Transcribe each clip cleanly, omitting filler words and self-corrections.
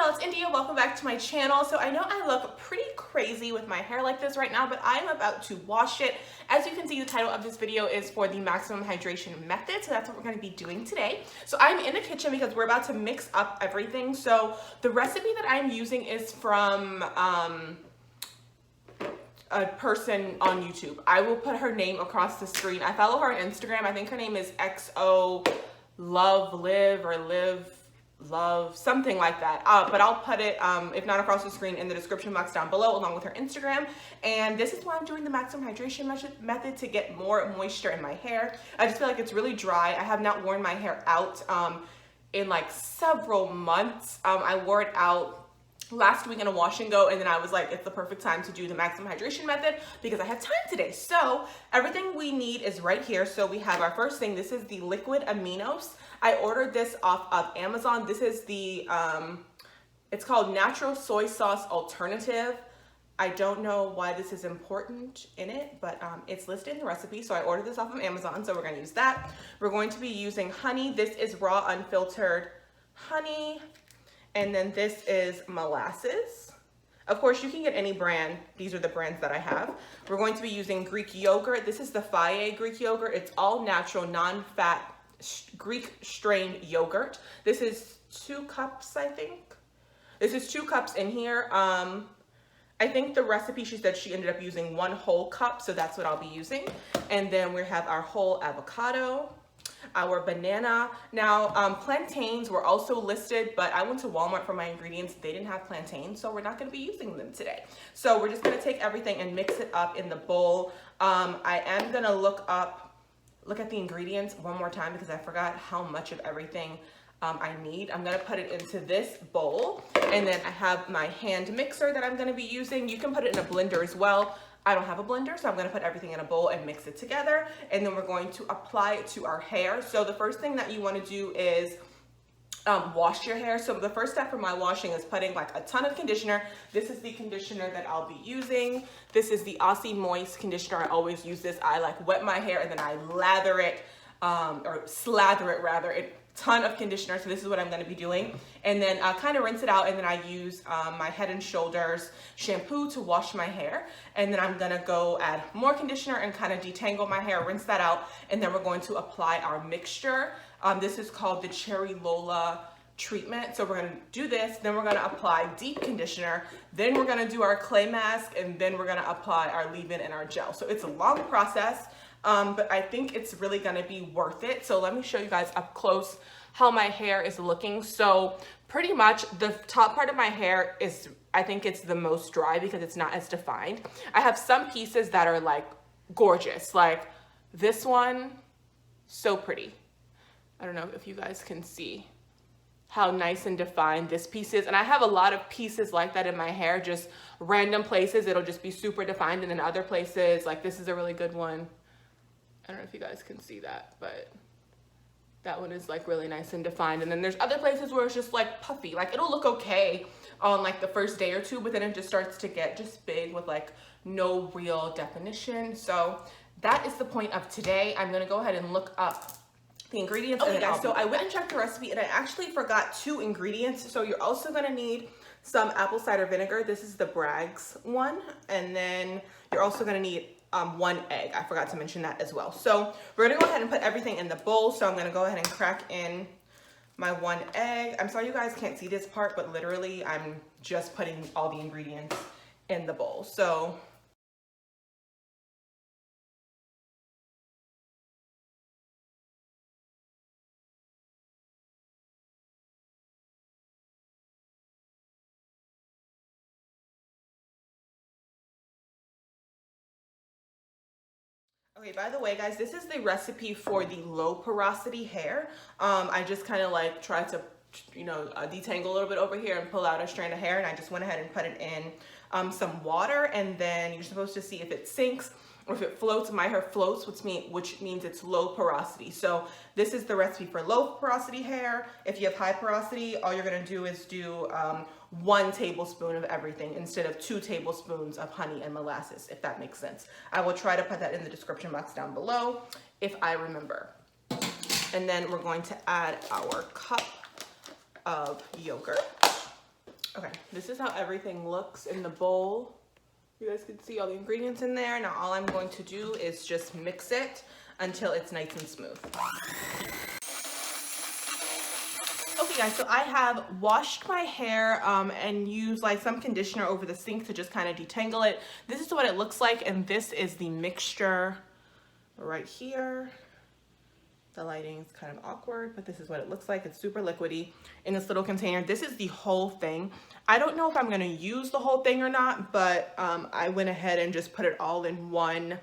y'all, it's India. Welcome back to my channel. So I know I look pretty crazy with my hair like this right now, but I'm about to wash it. As you can see, the title of this video is for the maximum hydration method. So that's what we're going to be doing today. So I'm in the kitchen because we're about to mix up everything. So the recipe that I'm using is from a person on YouTube. I will put her name across the screen. I follow her on Instagram. I think her name is XO Love Live or Live Love, something like that. But I'll put it, if not across the screen, in the description box down below, along with her Instagram. And this is why I'm doing the maximum hydration method, to get more moisture in my hair. I just feel like it's really dry. I have not worn my hair out in like several months. I wore it out last week in a wash and go, and then I was like, it's the perfect time to do the maximum hydration method because I have time today. So everything we need is right here. So we have our first thing. This is the liquid aminos. I ordered this off of Amazon. This is the it's called natural soy sauce alternative. I don't know why this is important in it, but it's listed in the recipe. So I ordered this off of Amazon, so we're going to use that. We're going to be using honey. This is raw unfiltered honey. And then this is molasses. Of course, you can get any brand. These are the brands that I have. We're going to be using Greek yogurt. This is the Faye Greek yogurt. It's all natural, non-fat Greek strain yogurt. This is 2 cups, I think. This is 2 cups in here. I think the recipe, she said she ended up using 1 whole cup, so that's what I'll be using. And then we have our whole avocado, our banana. Now, plantains were also listed, but I went to Walmart for my ingredients. They didn't have plantains, so we're not going to be using them today. So we're just going to take everything and mix it up in the bowl. I am going to look at the ingredients one more time because I forgot how much of everything I need. I'm going to put it into this bowl, and then I have my hand mixer that I'm going to be using. You can put it in a blender as well. I don't have a blender, so I'm going to put everything in a bowl and mix it together, and then we're going to apply it to our hair. So the first thing that you want to do is wash your hair. So the first step for my washing is putting like a ton of conditioner. This is the conditioner that I'll be using. This is the Aussie Moist conditioner. I always use this. I like wet my hair and then I lather it, or slather it rather. Ton of conditioner, so this is what I'm going to be doing. And then kind of rinse it out, and then I use my Head and Shoulders shampoo to wash my hair. And then I'm going to go add more conditioner and kind of detangle my hair, rinse that out, and then we're going to apply our mixture. This is called the Cherry Lola Treatment. So we're going to do this, then we're going to apply deep conditioner, then we're going to do our clay mask, and then we're going to apply our leave-in and our gel. So it's a long process. But I think it's really going to be worth it. So let me show you guys up close how my hair is looking. So pretty much the top part of my hair is, I think it's the most dry because it's not as defined. I have some pieces that are like gorgeous, like this one, so pretty. I don't know if you guys can see how nice and defined this piece is. And I have a lot of pieces like that in my hair, just random places. It'll just be super defined. And then other places, like this is a really good one. I don't know if you guys can see that, but that one is like really nice and defined. And then there's other places where it's just like puffy. Like it'll look okay on like the first day or two, but then it just starts to get just big with like no real definition. So that is the point of today. I'm gonna go ahead and look up the ingredients. Okay guys, so I went and checked the recipe and I actually forgot 2 ingredients. So you're also gonna need some apple cider vinegar. This is the Bragg's one. And then you're also gonna need 1 egg. I forgot to mention that as well. So we're gonna go ahead and put everything in the bowl. So I'm gonna go ahead and crack in my 1 egg. I'm sorry you guys can't see this part, but literally I'm just putting all the ingredients in the bowl. So okay, by the way, guys, this is the recipe for the low porosity hair. I just kind of like tried to, detangle a little bit over here and pull out a strand of hair, and I just went ahead and put it in some water, and then you're supposed to see if it sinks or if it floats. My hair floats, which means it's low porosity. So this is the recipe for low porosity hair. If you have high porosity, all you're gonna do is do 1 tablespoon of everything instead of 2 tablespoons of honey and molasses, if that makes sense. I will try to put that in the description box down below if I remember. And then we're going to add our cup of yogurt. Okay, this is how everything looks in the bowl. You guys can see all the ingredients in there. Now all I'm going to do is just mix it until it's nice and smooth. Okay guys, so I have washed my hair and used like some conditioner over the sink to just kind of detangle it. This is what it looks like, and this is the mixture right here. The lighting is kind of awkward, but this is what it looks like. It's super liquidy in this little container. This is the whole thing. I don't know if I'm gonna use the whole thing or not, but I went ahead and just put it all in one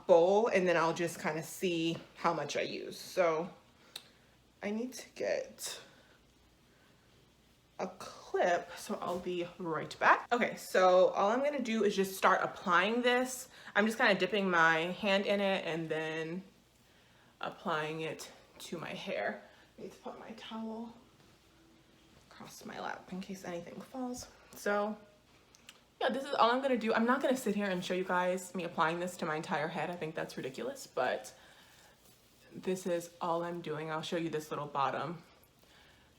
bowl, and then I'll just kind of see how much I use. So I need to get a clip, so I'll be right back. Okay, so all I'm gonna do is just start applying this. I'm just kind of dipping my hand in it and then applying it to my hair. I need to put my towel across my lap in case anything falls. So yeah, this is all I'm gonna do. I'm not gonna sit here and show you guys me applying this to my entire head. I think that's ridiculous, but this is all I'm doing. I'll show you this little bottom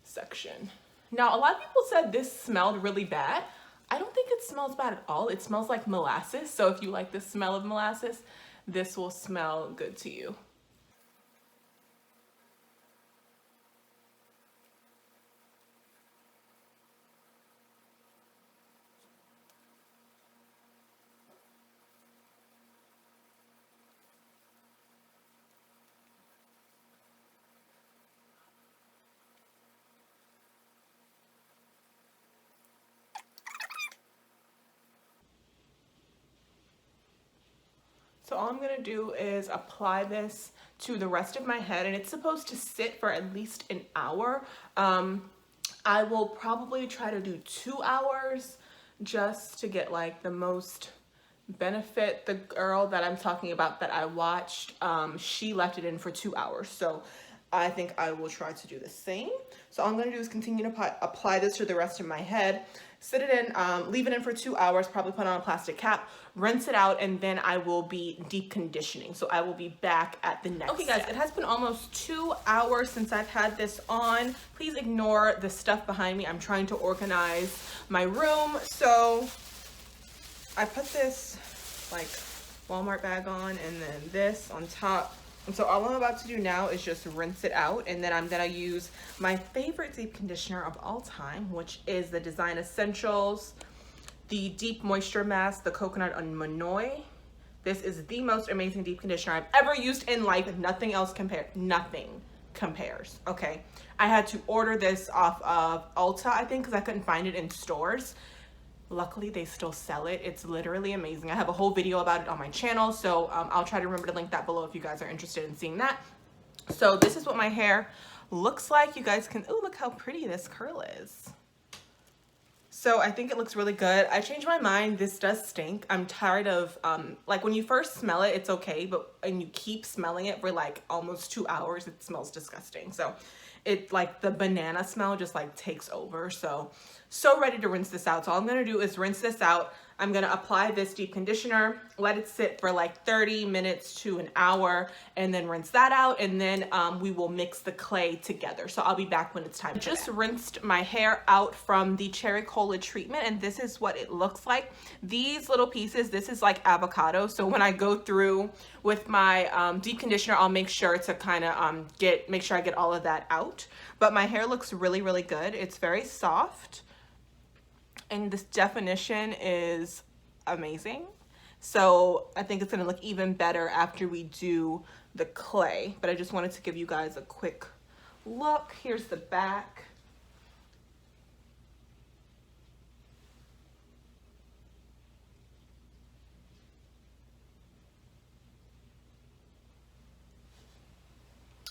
section. Now, a lot of people said this smelled really bad. I don't think it smells bad at all. It smells like molasses. So if you like the smell of molasses, this will smell good to you. So all I'm gonna do is apply this to the rest of my head, and it's supposed to sit for at least an hour. I will probably try to do 2 hours just to get like the most benefit. The girl that I'm talking about that I watched, she left it in for 2 hours. So I think I will try to do the same. So all I'm gonna do is continue to apply this to the rest of my head, sit it in, leave it in for 2 hours, probably put on a plastic cap, rinse it out, and then I will be deep conditioning. So I will be back at the next Okay guys, step. It has been almost 2 hours since I've had this on. Please ignore the stuff behind me. I'm trying to organize my room. So I put this like Walmart bag on and then this on top. And so all I'm about to do now is just rinse it out, and then I'm gonna use my favorite deep conditioner of all time, which is the Design Essentials, the Deep Moisture Mask, the Coconut and Manoi. This is the most amazing deep conditioner I've ever used in life. Nothing else compares. Nothing compares, okay? I had to order this off of Ulta, I think, because I couldn't find it in stores. Luckily, they still sell it. It's literally amazing. I have a whole video about it on my channel, so I'll try to remember to link that below if you guys are interested in seeing that. So this is what my hair looks like. You guys can, oh, look how pretty this curl is. So I think it looks really good. I changed my mind. This does stink. I'm tired of, like when you first smell it, it's okay, but when you keep smelling it for like almost 2 hours, it smells disgusting. So it like the banana smell just like takes over. So ready to rinse this out. So all I'm gonna do is rinse this out. I'm gonna apply this deep conditioner, let it sit for like 30 minutes to an hour, and then rinse that out, and then we will mix the clay together. So I'll be back when it's time. Just rinsed my hair out from the Cherry Cola treatment, and this is what it looks like. These little pieces, this is like avocado. So when I go through with my deep conditioner, I'll make sure to kind of make sure I get all of that out. But my hair looks really, really good. It's very soft. And this definition is amazing. So I think it's gonna look even better after we do the clay. But I just wanted to give you guys a quick look. Here's the back.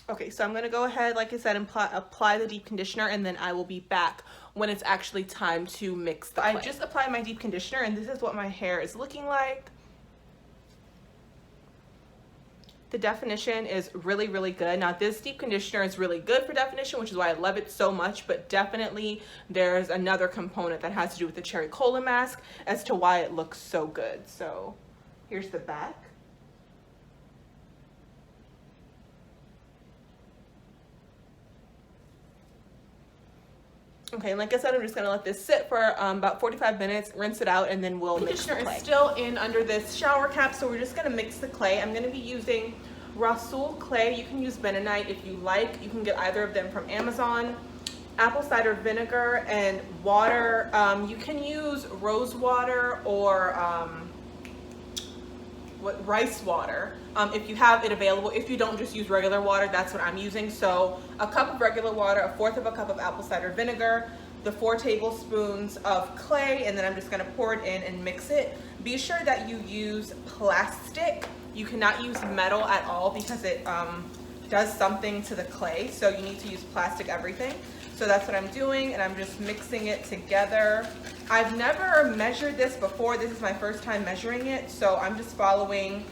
Okay, so I'm gonna go ahead, like I said, and apply the deep conditioner, and then I will be back when it's actually time to mix the clay. I just applied my deep conditioner, and this is what my hair is looking like. The definition is really, really good. Now this deep conditioner is really good for definition, which is why I love it so much, but definitely there's another component that has to do with the Cherry Cola mask as to why it looks so good. So here's the back. Okay, and like I said, I'm just gonna let this sit for about 45 minutes, rinse it out, and then we'll mix the clay. Conditioner is still in under this shower cap, so we're just gonna mix the clay. I'm gonna be using Rhassoul Clay. You can use bentonite if you like. You can get either of them from Amazon. Apple cider vinegar and water. You can use rose water or rice water if you have it available. If you don't, just use regular water. That's what I'm using. So a cup of regular water, a fourth of a cup of apple cider vinegar, the 4 tablespoons of clay, and then I'm just gonna pour it in and mix it. Be sure that you use plastic. You cannot use metal at all because it does something to the clay. So you need to use plastic everything. So that's what I'm doing, and I'm just mixing it together. I've never measured this before. This is my first time measuring it, so I'm just following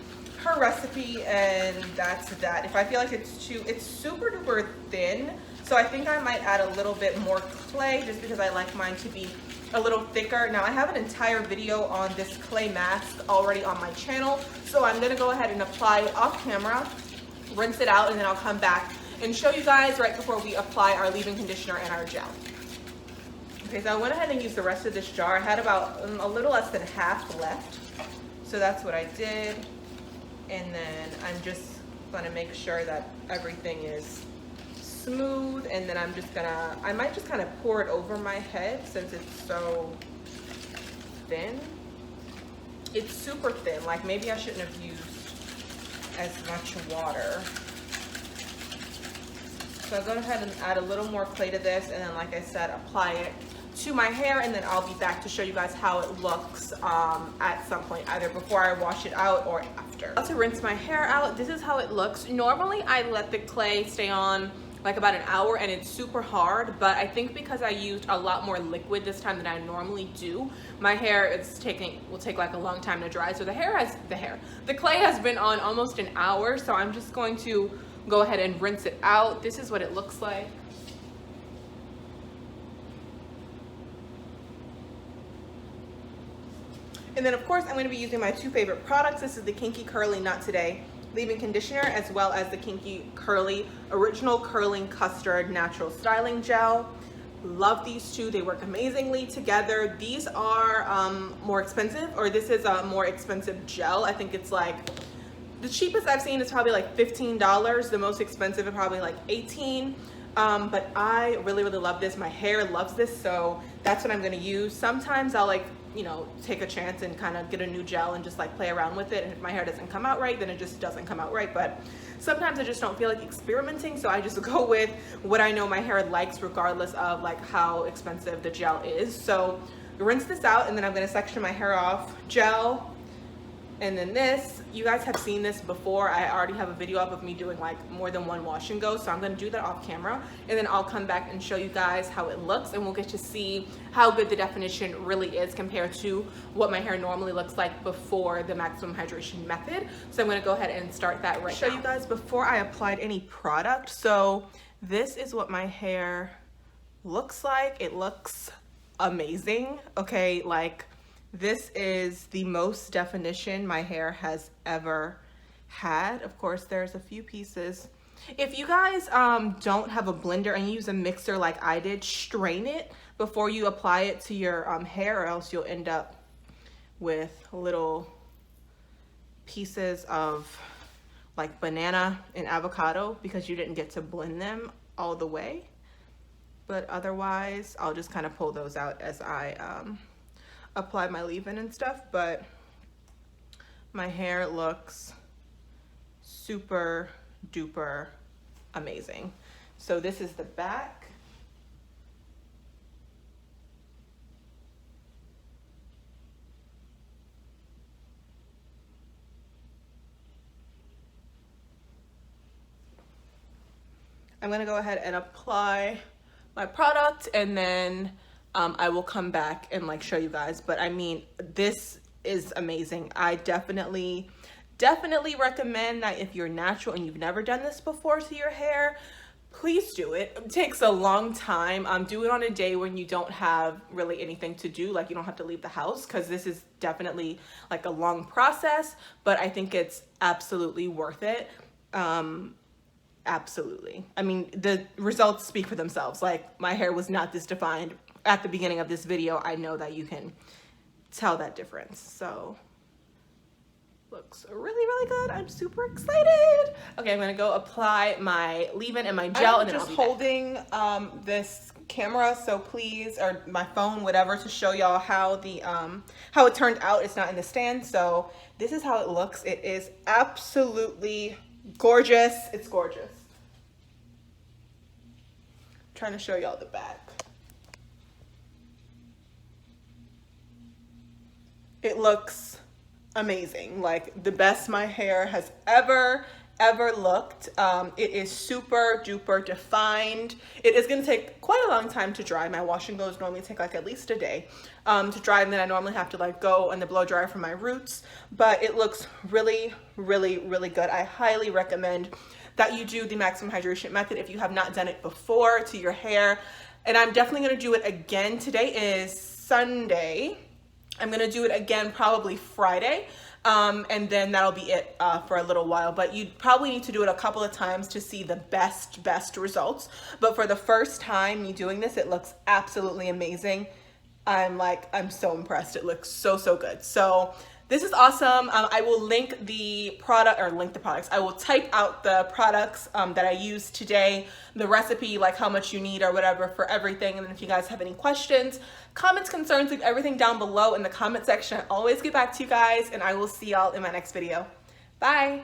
her recipe, and that's that. If I feel like it's super duper thin, so I think I might add a little bit more clay just because I like mine to be a little thicker. Now I have an entire video on this clay mask already on my channel, so I'm gonna go ahead and apply it off camera, rinse it out, and then I'll come back and show you guys right before we apply our leave-in conditioner and our gel. Okay, so I went ahead and used the rest of this jar. I had about a little less than half left. So that's what I did. And then I'm just gonna make sure that everything is smooth. And then I might just kind of pour it over my head since it's so thin. It's super thin, like maybe I shouldn't have used as much water. So I'll go ahead and add a little more clay to this, and then like I said, apply it to my hair, and then I'll be back to show you guys how it looks at some point, either before I wash it out or after. To rinse my hair out, this is how it looks. Normally I let the clay stay on like about an hour, and it's super hard, but I think because I used a lot more liquid this time than I normally do, my hair will take like a long time to dry. So the clay has been on almost an hour, so I'm just going to go ahead and rinse it out. This is what it looks like. And then of course I'm going to be using my 2 favorite products. This is the Kinky Curly Not Today leave-in conditioner, as well as the Kinky Curly Original Curling Custard Natural Styling Gel. Love these 2. They work amazingly together. These are more expensive, or this is a more expensive gel. I think it's like, the cheapest I've seen is probably like $15. The most expensive is probably like $18. But I really, really love this. My hair loves this, so that's what I'm gonna use. Sometimes I'll take a chance and kind of get a new gel and just like play around with it. And if my hair doesn't come out right, then it just doesn't come out right. But sometimes I just don't feel like experimenting, so I just go with what I know my hair likes, regardless of like how expensive the gel is. So rinse this out, and then I'm gonna section my hair off. Gel. And then this, you guys have seen this before. I already have a video up of me doing like more than 1 wash and go, so I'm gonna do that off camera, and then I'll come back and show you guys how it looks, and we'll get to see how good the definition really is compared to what my hair normally looks like before the maximum hydration method. So I'm gonna go ahead and start that right now. Show you guys before I applied any product. So this is what my hair looks like. It looks amazing. Okay, like, this is the most definition my hair has ever had. Of course, there's a few pieces. If you guys don't have a blender and you use a mixer like I did, strain it before you apply it to your hair, or else you'll end up with little pieces of like banana and avocado because you didn't get to blend them all the way. But otherwise, I'll just kind of pull those out as I apply my leave-in and stuff. But my hair looks super duper amazing. So this is the back. I'm gonna go ahead and apply my product, and then I will come back and like show you guys. But I mean, this is amazing. I definitely recommend that if you're natural and you've never done this before to your hair, please do it. It takes a long time. Do it on a day when you don't have really anything to do, like you don't have to leave the house, because this is definitely like a long process, but I think it's absolutely worth it. absolutely. I mean, the results speak for themselves. Like, my hair was not this defined at the beginning of this video. I know that you can tell that difference. So looks really, really good. I'm super excited. Okay, I'm gonna go apply my leave-in and my gel, and then just holding this camera, so please, or my phone, whatever, to show y'all how the how it turned out. It's not in the stand, so this is how it looks. It is absolutely gorgeous. It's gorgeous. I'm trying to show y'all the back. It looks amazing, like the best my hair has ever looked. It is super duper defined. It is going to take quite a long time to dry. My wash and goes normally take like at least a day to dry, and then I normally have to like go on the blow dryer for my roots, but it looks really, really, really good. I highly recommend that you do the maximum hydration method if you have not done it before to your hair, and I'm definitely going to do it again. Today is Sunday. I'm gonna do it again probably Friday, and then that'll be it for a little while. But you probably need to do it a couple of times to see the best results. But for the first time me doing this, it looks absolutely amazing. I'm so impressed. It looks so good. So this is awesome. I will link the product, or link the products. I will type out the products that I used today, the recipe, like how much you need or whatever for everything. And then if you guys have any questions, comments, concerns, leave everything down below in the comment section. I always get back to you guys, and I will see y'all in my next video. Bye.